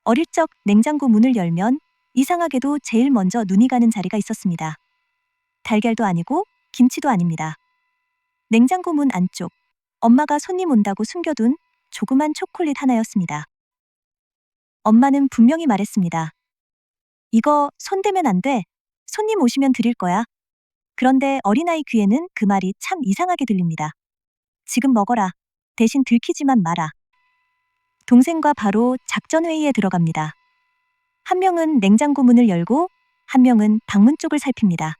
어릴 적 냉장고 문을 열면 이상하게도 제일 먼저 눈이 가는 자리가 있었습니다. 달걀도 아니고 김치도 아닙니다. 냉장고 문 안쪽, 엄마가 손님 온다고 숨겨둔 조그만 초콜릿 하나였습니다. 엄마는 분명히 말했습니다. 이거 손대면 안 돼. 손님 오시면 드릴 거야. 그런데 어린아이 귀에는 그 말이 참 이상하게 들립니다. 지금 먹어라. 대신 들키지만 마라. 동생과 바로 작전회의에 들어갑니다. 한 명은 냉장고 문을 열고 한 명은 방문 쪽을 살핍니다.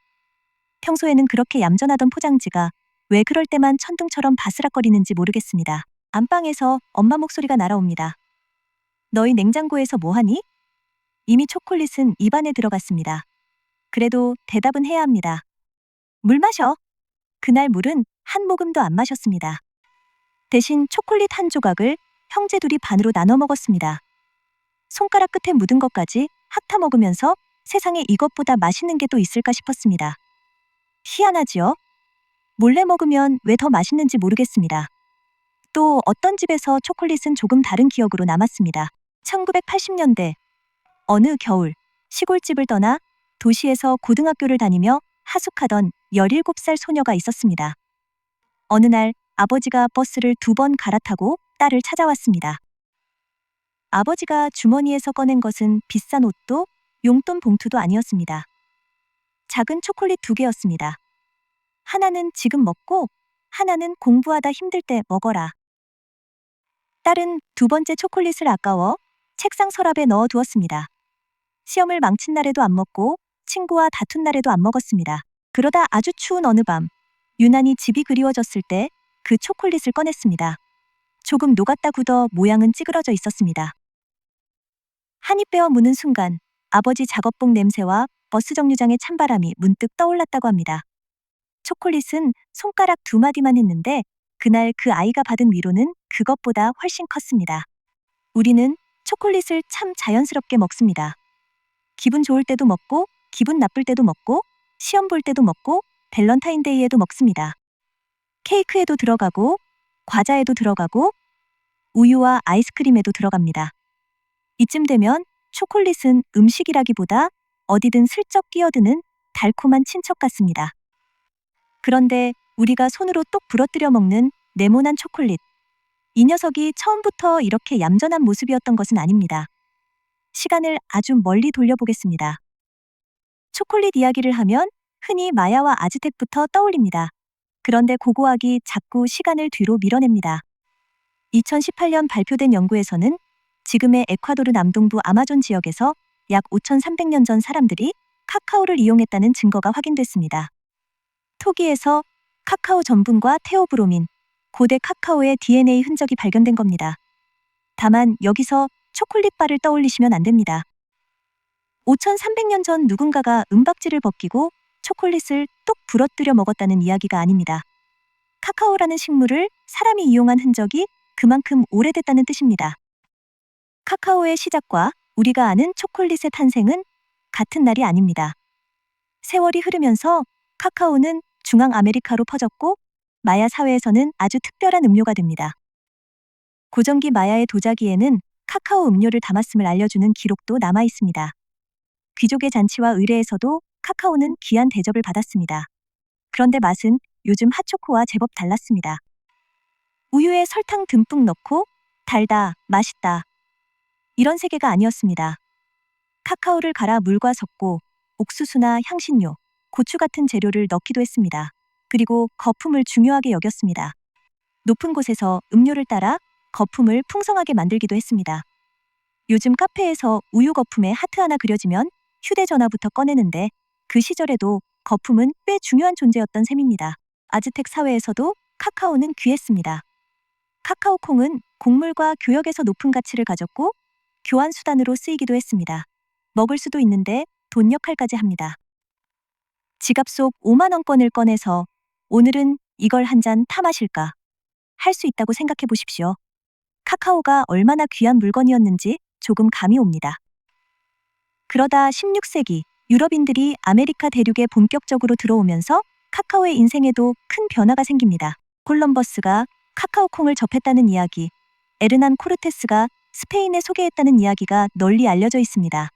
평소에는 그렇게 얌전하던 포장지가 왜 그럴 때만 천둥처럼 바스락거리는지 모르겠습니다. 안방에서 엄마 목소리가 날아옵니다. 너희 냉장고에서 뭐하니? 이미 초콜릿은 입안에 들어갔습니다. 그래도 대답은 해야 합니다. 물 마셔. 그날 물은 한 모금도 안 마셨습니다. 대신 초콜릿 한 조각을 형제 둘이 반으로 나눠 먹었습니다. 손가락 끝에 묻은 것까지 핥아 먹으면서 세상에 이것보다 맛있는 게 또 있을까 싶었습니다. 희한하지요? 몰래 먹으면 왜 더 맛있는지 모르겠습니다. 또 어떤 집에서 초콜릿은 조금 다른 기억으로 남았습니다. 1980년대 어느 겨울 시골집을 떠나 도시에서 고등학교를 다니며 하숙하던 17살 소녀가 있었습니다. 어느 날 아버지가 버스를 2번 갈아타고 딸을 찾아왔습니다. 아버지가 주머니에서 꺼낸 것은 비싼 옷도 용돈 봉투도 아니었습니다. 작은 초콜릿 2개였습니다. 하나는 지금 먹고 하나는 공부하다 힘들 때 먹어라. 딸은 2번째 초콜릿을 아까워 책상 서랍에 넣어 두었습니다. 시험을 망친 날에도 안 먹고 친구와 다툰 날에도 안 먹었습니다. 그러다 아주 추운 어느 밤, 유난히 집이 그리워졌을 때 그 초콜릿을 꺼냈습니다. 조금 녹았다 굳어 모양은 찌그러져 있었습니다. 한 입 베어 무는 순간 아버지 작업복 냄새와 버스 정류장의 찬바람이 문득 떠올랐다고 합니다. 초콜릿은 손가락 2마디만 했는데 그날 그 아이가 받은 위로는 그것보다 훨씬 컸습니다. 우리는 초콜릿을 참 자연스럽게 먹습니다. 기분 좋을 때도 먹고 기분 나쁠 때도 먹고 시험 볼 때도 먹고 밸런타인데이에도 먹습니다. 케이크에도 들어가고 과자에도 들어가고 우유와 아이스크림에도 들어갑니다. 이쯤 되면 초콜릿은 음식이라기보다 어디든 슬쩍 끼어드는 달콤한 친척 같습니다. 그런데 우리가 손으로 똑 부러뜨려 먹는 네모난 초콜릿. 이 녀석이 처음부터 이렇게 얌전한 모습이었던 것은 아닙니다. 시간을 아주 멀리 돌려보겠습니다. 초콜릿 이야기를 하면 흔히 마야와 아즈텍부터 떠올립니다. 그런데 고고학이 자꾸 시간을 뒤로 밀어냅니다. 2018년 발표된 연구에서는 지금의 에콰도르 남동부 아마존 지역에서 약 5,300년 전 사람들이 카카오를 이용했다는 증거가 확인됐습니다. 토기에서 카카오 전분과 테오브로민, 고대 카카오의 DNA 흔적이 발견된 겁니다. 다만 여기서 초콜릿바를 떠올리시면 안 됩니다. 5,300년 전 누군가가 은박지를 벗기고 초콜릿을 똑 부러뜨려 먹었다는 이야기가 아닙니다. 카카오라는 식물을 사람이 이용한 흔적이 그만큼 오래됐다는 뜻입니다. 카카오의 시작과 우리가 아는 초콜릿의 탄생은 같은 날이 아닙니다. 세월이 흐르면서 카카오는 중앙 아메리카로 퍼졌고 마야 사회에서는 아주 특별한 음료가 됩니다. 고전기 마야의 도자기에는 카카오 음료를 담았음을 알려주는 기록도 남아 있습니다. 귀족의 잔치와 의례에서도 카카오는 귀한 대접을 받았습니다. 그런데 맛은 요즘 핫초코와 제법 달랐습니다. 우유에 설탕 듬뿍 넣고 달다, 맛있다. 이런 세계가 아니었습니다. 카카오를 갈아 물과 섞고 옥수수나 향신료, 고추 같은 재료를 넣기도 했습니다. 그리고 거품을 중요하게 여겼습니다. 높은 곳에서 음료를 따라 거품을 풍성하게 만들기도 했습니다. 요즘 카페에서 우유 거품에 하트 하나 그려지면 휴대전화부터 꺼내는데 그 시절에도 거품은 꽤 중요한 존재였던 셈입니다. 아즈텍 사회에서도 카카오는 귀했습니다. 카카오콩은 곡물과 교역에서 높은 가치를 가졌고 교환 수단으로 쓰이기도 했습니다. 먹을 수도 있는데 돈 역할까지 합니다. 지갑 속 5만 원권을 꺼내서 오늘은 이걸 한 잔 타 마실까? 할 수 있다고 생각해 보십시오. 카카오가 얼마나 귀한 물건이었는지 조금 감이 옵니다. 그러다 16세기 유럽인들이 아메리카 대륙에 본격적으로 들어오면서 카카오의 인생에도 큰 변화가 생깁니다. 콜럼버스가 카카오콩을 접했다는 이야기, 에르난 코르테스가 스페인에 소개했다는 이야기가 널리 알려져 있습니다.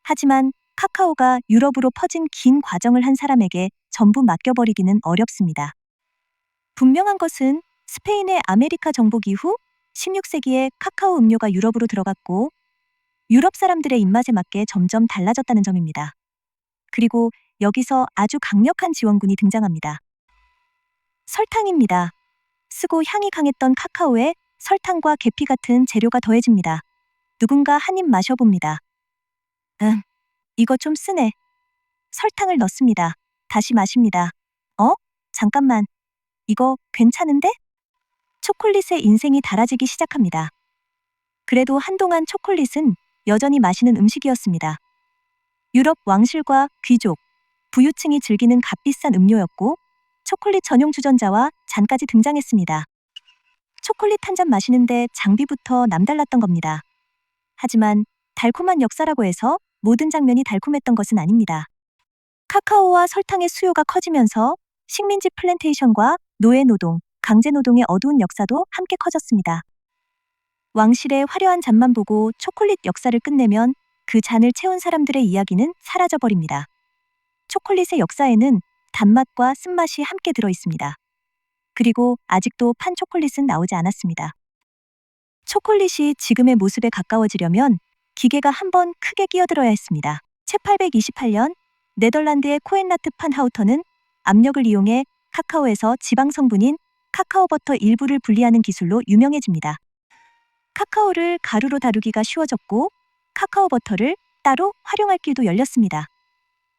하지만 카카오가 유럽으로 퍼진 긴 과정을 한 사람에게 전부 맡겨버리기는 어렵습니다. 분명한 것은 스페인의 아메리카 정복 이후 16세기에 카카오 음료가 유럽으로 들어갔고 유럽 사람들의 입맛에 맞게 점점 달라졌다는 점입니다. 그리고 여기서 아주 강력한 지원군이 등장합니다. 설탕입니다. 쓰고 향이 강했던 카카오에 설탕과 계피 같은 재료가 더해집니다. 누군가 한 입 마셔봅니다. 이거 좀 쓰네. 설탕을 넣습니다. 다시 마십니다. 잠깐만. 이거 괜찮은데? 초콜릿의 인생이 달아지기 시작합니다. 그래도 한동안 초콜릿은 여전히 마시는 음식이었습니다. 유럽 왕실과 귀족, 부유층이 즐기는 값비싼 음료였고 초콜릿 전용 주전자와 잔까지 등장했습니다. 초콜릿 한 잔 마시는데 장비부터 남달랐던 겁니다. 하지만 달콤한 역사라고 해서 모든 장면이 달콤했던 것은 아닙니다. 카카오와 설탕의 수요가 커지면서 식민지 플랜테이션과 노예 노동, 강제 노동의 어두운 역사도 함께 커졌습니다. 왕실의 화려한 잔만 보고 초콜릿 역사를 끝내면 그 잔을 채운 사람들의 이야기는 사라져버립니다. 초콜릿의 역사에는 단맛과 쓴맛이 함께 들어 있습니다. 그리고 아직도 판 초콜릿은 나오지 않았습니다. 초콜릿이 지금의 모습에 가까워지려면 기계가 한번 크게 끼어들어야 했습니다. 1828년 네덜란드의 코엔라트 판 하우터는 압력을 이용해 카카오에서 지방 성분인 카카오버터 일부를 분리하는 기술로 유명해집니다. 카카오를 가루로 다루기가 쉬워졌고 카카오버터를 따로 활용할 길도 열렸습니다.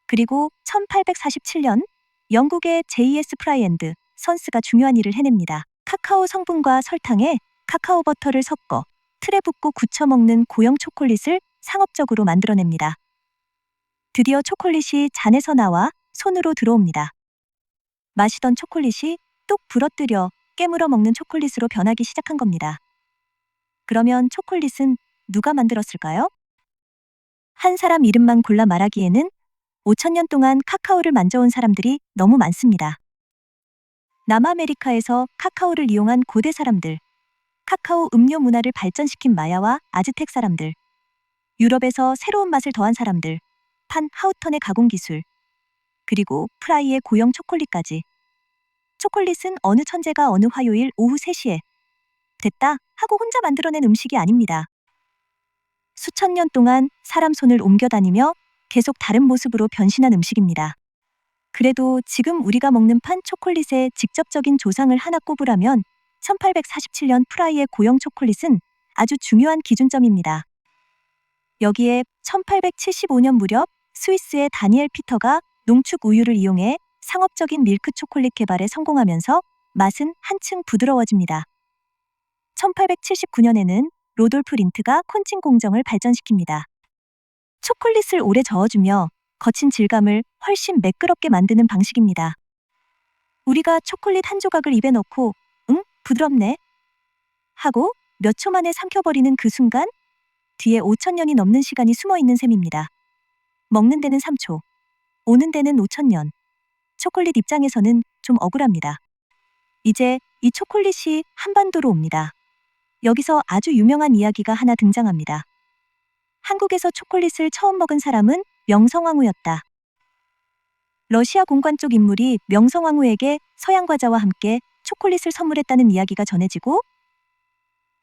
그리고 1847년 영국의 J.S. 프라이 앤드 선스가 중요한 일을 해냅니다. 카카오 성분과 설탕에 카카오버터를 섞어 틀에 붓고 굳혀 먹는 고형 초콜릿을 상업적으로 만들어냅니다. 드디어 초콜릿이 잔에서 나와 손으로 들어옵니다. 마시던 초콜릿이 뚝 부러뜨려 깨물어 먹는 초콜릿으로 변하기 시작한 겁니다. 그러면 초콜릿은 누가 만들었을까요? 한 사람 이름만 골라 말하기에는 5,000년 동안 카카오를 만져온 사람들이 너무 많습니다. 남아메리카에서 카카오를 이용한 고대 사람들, 카카오 음료 문화를 발전시킨 마야와 아즈텍 사람들, 유럽에서 새로운 맛을 더한 사람들, 판 하우턴의 가공 기술, 그리고 프라이의 고형 초콜릿까지. 초콜릿은 어느 천재가 어느 화요일 오후 3시에 됐다 하고 혼자 만들어낸 음식이 아닙니다. 수천 년 동안 사람 손을 옮겨다니며 계속 다른 모습으로 변신한 음식입니다. 그래도 지금 우리가 먹는 판 초콜릿의 직접적인 조상을 하나 꼽으라면 1847년 프라이의 고형 초콜릿은 아주 중요한 기준점입니다. 여기에 1875년 무렵 스위스의 다니엘 피터가 농축 우유를 이용해 상업적인 밀크 초콜릿 개발에 성공하면서 맛은 한층 부드러워집니다. 1879년에는 로돌프 린트가 콘칭 공정을 발전시킵니다. 초콜릿을 오래 저어주며 거친 질감을 훨씬 매끄럽게 만드는 방식입니다. 우리가 초콜릿 한 조각을 입에 넣고 부드럽네 하고 몇 초 만에 삼켜버리는 그 순간 뒤에 5,000년이 넘는 시간이 숨어있는 셈입니다. 먹는 데는 3초, 오는 데는 5,000년. 초콜릿 입장에서는 좀 억울합니다. 이제 이 초콜릿이 한반도로 옵니다. 여기서 아주 유명한 이야기가 하나 등장합니다. 한국에서 초콜릿을 처음 먹은 사람은 명성황후였다. 러시아 공관 쪽 인물이 명성황후에게 서양 과자와 함께 초콜릿을 선물했다는 이야기가 전해지고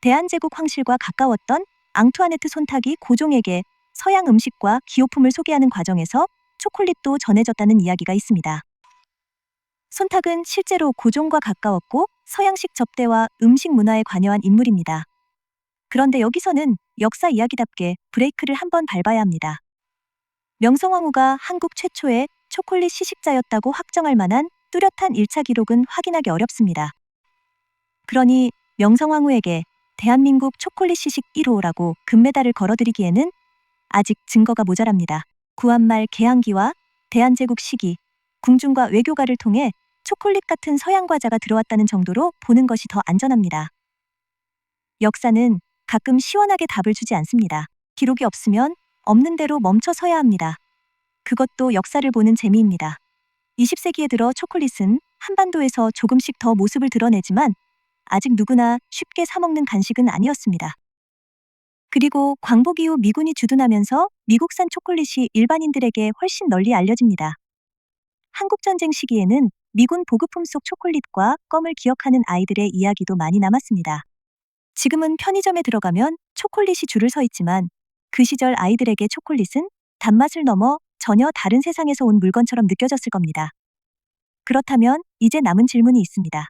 대한제국 황실과 가까웠던 앙투아네트 손탁이 고종에게 서양 음식과 기호품을 소개하는 과정에서 초콜릿도 전해졌다는 이야기가 있습니다. 손탁은 실제로 고종과 가까웠고 서양식 접대와 음식 문화에 관여한 인물입니다. 그런데 여기서는 역사 이야기답게 브레이크를 한번 밟아야 합니다. 명성황후가 한국 최초의 초콜릿 시식자였다고 확정할 만한 뚜렷한 1차 기록은 확인하기 어렵습니다. 그러니 명성황후에게 대한민국 초콜릿 시식 1호라고 금메달을 걸어드리기에는 아직 증거가 모자랍니다. 구한말 개항기와 대한제국 시기, 궁중과 외교가를 통해 초콜릿 같은 서양 과자가 들어왔다는 정도로 보는 것이 더 안전합니다. 역사는 가끔 시원하게 답을 주지 않습니다. 기록이 없으면 없는 대로 멈춰 서야 합니다. 그것도 역사를 보는 재미입니다. 20세기에 들어 초콜릿은 한반도에서 조금씩 더 모습을 드러내지만 아직 누구나 쉽게 사 먹는 간식은 아니었습니다. 그리고 광복 이후 미군이 주둔하면서 미국산 초콜릿이 일반인들에게 훨씬 널리 알려집니다. 한국전쟁 시기에는 미군 보급품 속 초콜릿과 껌을 기억하는 아이들의 이야기도 많이 남았습니다. 지금은 편의점에 들어가면 초콜릿이 줄을 서 있지만 그 시절 아이들에게 초콜릿은 단맛을 넘어 전혀 다른 세상에서 온 물건처럼 느껴졌을 겁니다. 그렇다면 이제 남은 질문이 있습니다.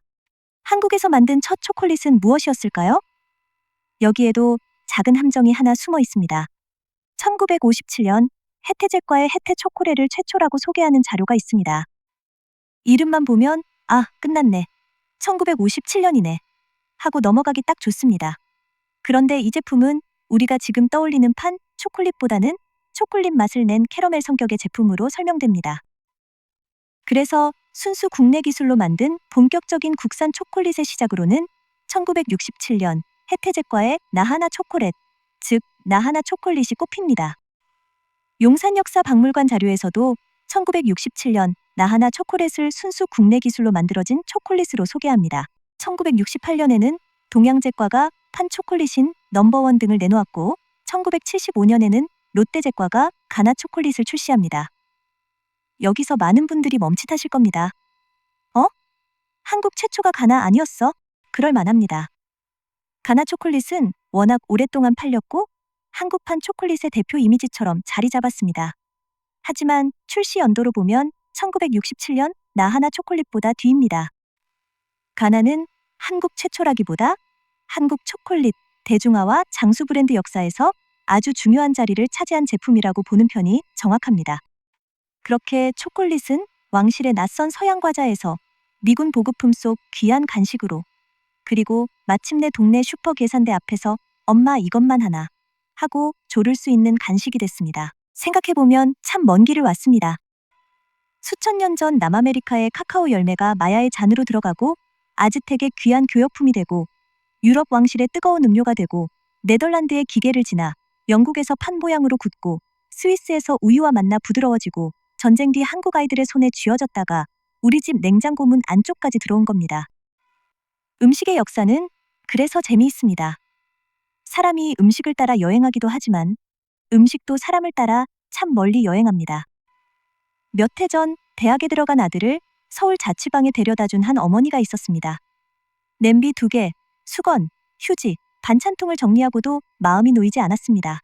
한국에서 만든 첫 초콜릿은 무엇이었을까요? 여기에도 작은 함정이 하나 숨어 있습니다. 1957년 혜태제과의 혜태 초코레를 최초라고 소개하는 자료가 있습니다. 이름만 보면 끝났네. 1957년이네. 하고 넘어가기 딱 좋습니다. 그런데 이 제품은 우리가 지금 떠올리는 판 초콜릿보다는 초콜릿 맛을 낸 캐러멜 성격의 제품으로 설명됩니다. 그래서 순수 국내 기술로 만든 본격적인 국산 초콜릿의 시작으로는 1967년 혜태제과의 나하나 초콜릿, 즉 나하나 초콜릿이 꼽힙니다. 용산역사박물관 자료에서도 1967년 나하나 초콜릿을 순수 국내 기술로 만들어진 초콜릿으로 소개합니다. 1968년에는 동양제과가 판 초콜릿인 넘버원 등을 내놓았고 1975년에는 롯데제과가 가나 초콜릿을 출시합니다. 여기서 많은 분들이 멈칫하실 겁니다. 한국 최초가 가나 아니었어? 그럴 만합니다. 가나 초콜릿은 워낙 오랫동안 팔렸고 한국판 초콜릿의 대표 이미지처럼 자리 잡았습니다. 하지만 출시 연도로 보면 1967년 나하나 초콜릿보다 뒤입니다. 가나는 한국 최초라기보다 한국 초콜릿, 대중화와 장수 브랜드 역사에서 아주 중요한 자리를 차지한 제품이라고 보는 편이 정확합니다. 그렇게 초콜릿은 왕실의 낯선 서양 과자에서 미군 보급품 속 귀한 간식으로, 그리고 마침내 동네 슈퍼 계산대 앞에서 엄마 이것만 하나 하고 조를 수 있는 간식이 됐습니다. 생각해보면 참 먼 길을 왔습니다. 수천 년 전 남아메리카의 카카오 열매가 마야의 잔으로 들어가고 아즈텍의 귀한 교역품이 되고 유럽 왕실의 뜨거운 음료가 되고 네덜란드의 기계를 지나 영국에서 판 모양으로 굳고 스위스에서 우유와 만나 부드러워지고 전쟁 뒤 한국 아이들의 손에 쥐어졌다가 우리 집 냉장고 문 안쪽까지 들어온 겁니다. 음식의 역사는 그래서 재미있습니다. 사람이 음식을 따라 여행하기도 하지만 음식도 사람을 따라 참 멀리 여행합니다. 몇 해 전 대학에 들어간 아들을 서울 자취방에 데려다준 한 어머니가 있었습니다. 냄비 2개, 수건, 휴지, 반찬통을 정리하고도 마음이 놓이지 않았습니다.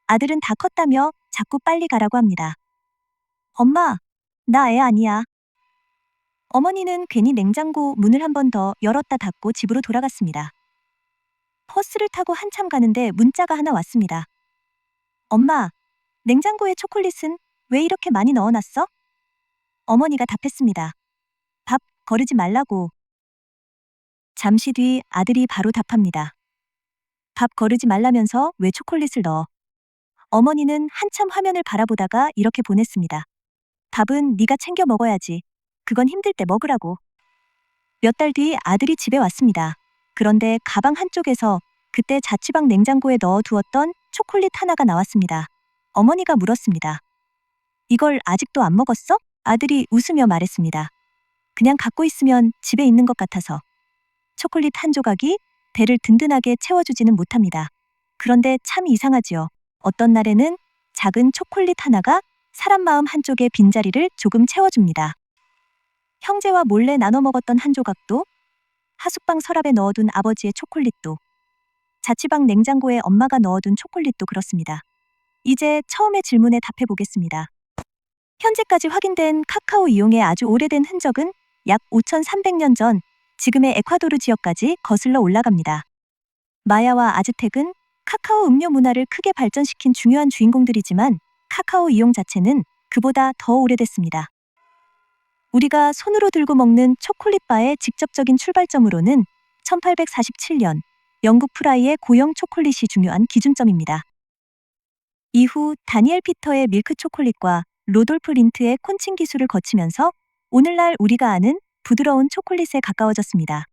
아들은 다 컸다며 자꾸 빨리 가라고 합니다. 엄마, 나 애 아니야. 어머니는 괜히 냉장고 문을 한 번 더 열었다 닫고 집으로 돌아갔습니다. 버스를 타고 한참 가는데 문자가 하나 왔습니다. 엄마, 냉장고에 초콜릿은 왜 이렇게 많이 넣어놨어? 어머니가 답했습니다. 밥 거르지 말라고. 잠시 뒤 아들이 바로 답합니다. 밥 거르지 말라면서 왜 초콜릿을 넣어? 어머니는 한참 화면을 바라보다가 이렇게 보냈습니다. 밥은 네가 챙겨 먹어야지. 그건 힘들 때 먹으라고. 몇 달 뒤 아들이 집에 왔습니다. 그런데 가방 한쪽에서 그때 자취방 냉장고에 넣어두었던 초콜릿 하나가 나왔습니다. 어머니가 물었습니다. 이걸 아직도 안 먹었어? 아들이 웃으며 말했습니다. 그냥 갖고 있으면 집에 있는 것 같아서. 초콜릿 한 조각이 배를 든든하게 채워주지는 못합니다. 그런데 참 이상하지요. 어떤 날에는 작은 초콜릿 하나가 사람 마음 한쪽의 빈자리를 조금 채워줍니다. 형제와 몰래 나눠 먹었던 한 조각도, 하숙방 서랍에 넣어둔 아버지의 초콜릿도, 자취방 냉장고에 엄마가 넣어둔 초콜릿도 그렇습니다. 이제 처음의 질문에 답해 보겠습니다. 현재까지 확인된 카카오 이용의 아주 오래된 흔적은 약 5,300년 전 지금의 에콰도르 지역까지 거슬러 올라갑니다. 마야와 아즈텍은 카카오 음료 문화를 크게 발전시킨 중요한 주인공들이지만 카카오 이용 자체는 그보다 더 오래됐습니다. 우리가 손으로 들고 먹는 초콜릿바의 직접적인 출발점으로는 1847년 영국 프라이의 고형 초콜릿이 중요한 기준점입니다. 이후 다니엘 피터의 밀크 초콜릿과 로돌프 린트의 콘칭 기술을 거치면서 오늘날 우리가 아는 부드러운 초콜릿에 가까워졌습니다.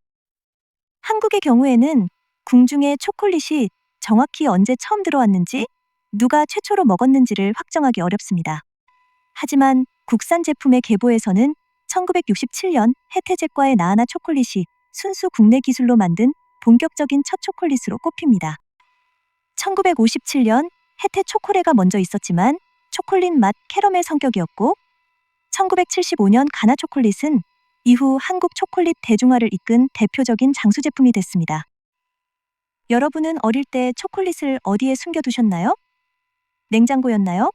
한국의 경우에는 궁중에 초콜릿이 정확히 언제 처음 들어왔는지, 누가 최초로 먹었는지를 확정하기 어렵습니다. 하지만 국산 제품의 계보에서는 1967년 혜태제과의 나하나 초콜릿이 순수 국내 기술로 만든 본격적인 첫 초콜릿으로 꼽힙니다. 1957년 혜태 초콜릿가 먼저 있었지만 초콜릿 맛 캐러멜 성격이었고 1975년 가나 초콜릿은 이후 한국 초콜릿 대중화를 이끈 대표적인 장수 제품이 됐습니다. 여러분은 어릴 때 초콜릿을 어디에 숨겨두셨나요? 냉장고였나요?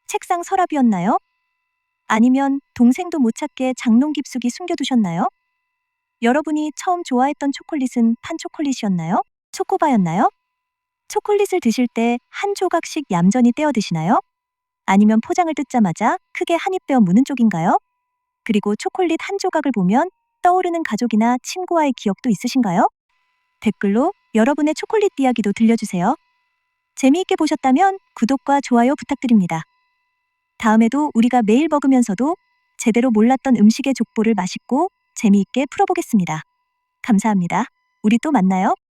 책상 서랍이었나요? 아니면 동생도 못 찾게 장롱 깊숙이 숨겨두셨나요? 여러분이 처음 좋아했던 초콜릿은 판 초콜릿이었나요? 초코바였나요? 초콜릿을 드실 때 한 조각씩 얌전히 떼어 드시나요? 아니면 포장을 뜯자마자 크게 한 입 베어 무는 쪽인가요? 그리고 초콜릿 한 조각을 보면 떠오르는 가족이나 친구와의 기억도 있으신가요? 댓글로 여러분의 초콜릿 이야기도 들려주세요. 재미있게 보셨다면 구독과 좋아요 부탁드립니다. 다음에도 우리가 매일 먹으면서도 제대로 몰랐던 음식의 족보를 맛있고 재미있게 풀어보겠습니다. 감사합니다. 우리 또 만나요.